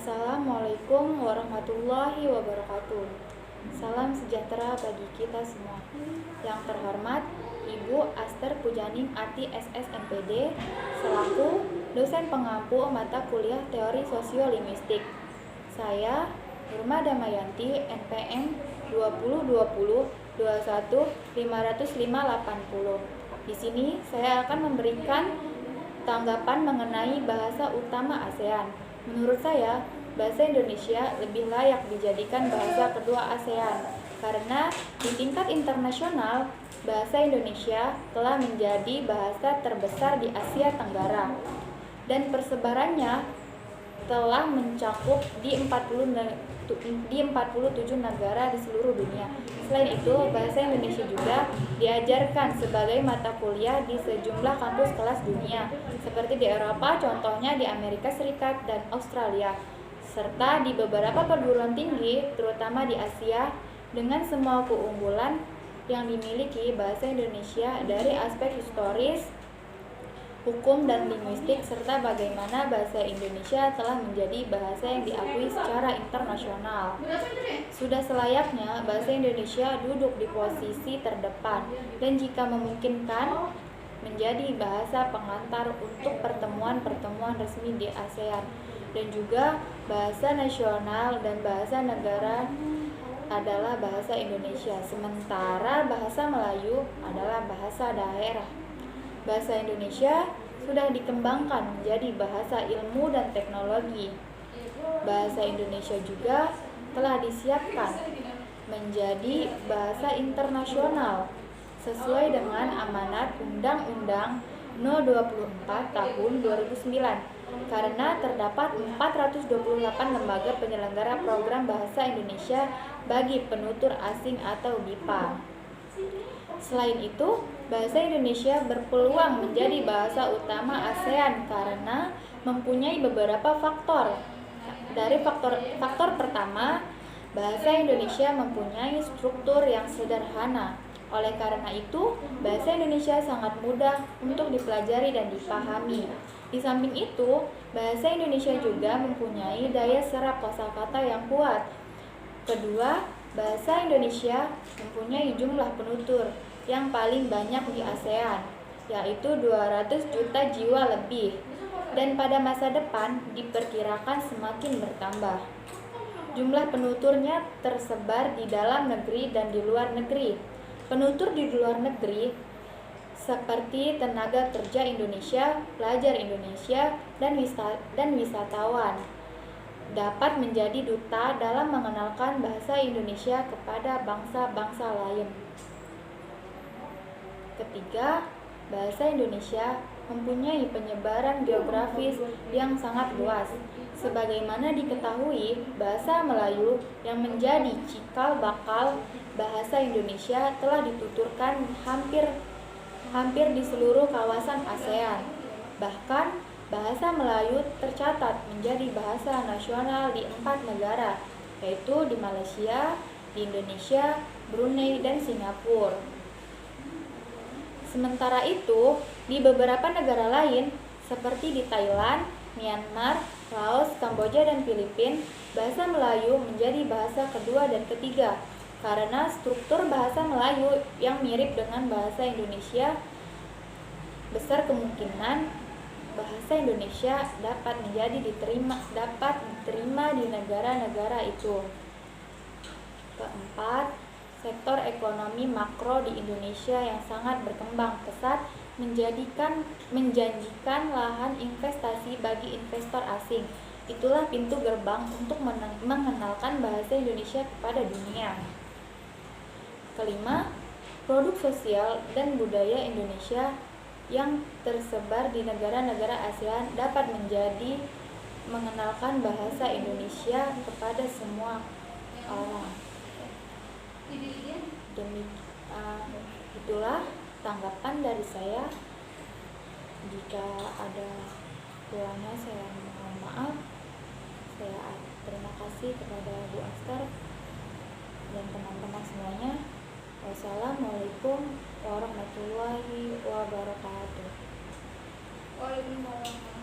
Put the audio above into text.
Assalamualaikum warahmatullahi wabarakatuh. Salam sejahtera bagi kita semua. Yang terhormat Ibu Aster Pujaning Ati SS MPD selaku dosen pengampu mata kuliah Teori Sosiolinguistik. Saya Nurma Damayanti NPM 2020 21 50580. Di sini saya akan memberikan tanggapan mengenai bahasa utama ASEAN. Menurut saya, bahasa Indonesia lebih layak dijadikan bahasa kedua ASEAN karena di tingkat internasional, bahasa Indonesia telah menjadi bahasa terbesar di Asia Tenggara dan persebarannya telah mencakup di 47 negara di seluruh dunia. Selain itu, bahasa Indonesia juga diajarkan sebagai mata kuliah di sejumlah kampus kelas dunia, seperti di Eropa, contohnya di Amerika Serikat dan Australia, serta di beberapa perguruan tinggi, terutama di Asia, dengan semua keunggulan yang dimiliki bahasa Indonesia dari aspek historis, hukum dan linguistik, serta bagaimana bahasa Indonesia telah menjadi bahasa yang diakui secara internasional. Sudah selayaknya bahasa Indonesia duduk di posisi terdepan dan jika memungkinkan menjadi bahasa pengantar untuk pertemuan-pertemuan resmi di ASEAN, dan juga bahasa nasional dan bahasa negara adalah bahasa Indonesia, sementara bahasa Melayu adalah bahasa daerah. Bahasa Indonesia sudah dikembangkan menjadi bahasa ilmu dan teknologi. Bahasa Indonesia juga telah disiapkan menjadi bahasa internasional sesuai dengan amanat Undang-Undang No. 24 Tahun 2009 karena terdapat 428 lembaga penyelenggara program bahasa Indonesia bagi penutur asing atau BIPA. Selain itu, bahasa Indonesia berpeluang menjadi bahasa utama ASEAN karena mempunyai beberapa faktor. Dari faktor pertama, bahasa Indonesia mempunyai struktur yang sederhana. Oleh karena itu, bahasa Indonesia sangat mudah untuk dipelajari dan dipahami. Di samping itu, bahasa Indonesia juga mempunyai daya serap kosakata yang kuat. Kedua, bahasa Indonesia mempunyai jumlah penutur yang paling banyak di ASEAN, yaitu 200 juta jiwa lebih, dan pada masa depan diperkirakan semakin bertambah. Jumlah penuturnya tersebar di dalam negeri dan di luar negeri. Penutur di luar negeri seperti tenaga kerja Indonesia, pelajar Indonesia, dan wisatawan dapat menjadi duta dalam mengenalkan bahasa Indonesia kepada bangsa-bangsa lain. Ketiga, bahasa Indonesia mempunyai penyebaran geografis yang sangat luas. Sebagaimana diketahui, bahasa Melayu yang menjadi cikal bakal bahasa Indonesia telah dituturkan hampir di seluruh kawasan ASEAN. Bahkan, bahasa Melayu tercatat menjadi bahasa nasional di 4 negara, yaitu di Malaysia, di Indonesia, Brunei, dan Singapura. Sementara itu, di beberapa negara lain, seperti di Thailand, Myanmar, Laos, Kamboja, dan Filipina, bahasa Melayu menjadi bahasa kedua dan ketiga, karena struktur bahasa Melayu yang mirip dengan bahasa Indonesia, besar kemungkinan bahasa Indonesia dapat diterima di negara-negara itu. Keempat, sektor ekonomi makro di Indonesia yang sangat berkembang pesat menjanjikan lahan investasi bagi investor asing. Itulah pintu gerbang untuk mengenalkan bahasa Indonesia kepada dunia. Kelima, produk sosial dan budaya Indonesia yang tersebar di negara-negara ASEAN dapat menjadi mengenalkan bahasa Indonesia kepada semua orang. Itulah tanggapan dari saya. Jika ada kurangnya saya mohon maaf. Saya terima kasih kepada Bu Aster dan teman-teman semuanya. Wassalamualaikum warahmatullahi wabarakatuh. Waalaikumsalam.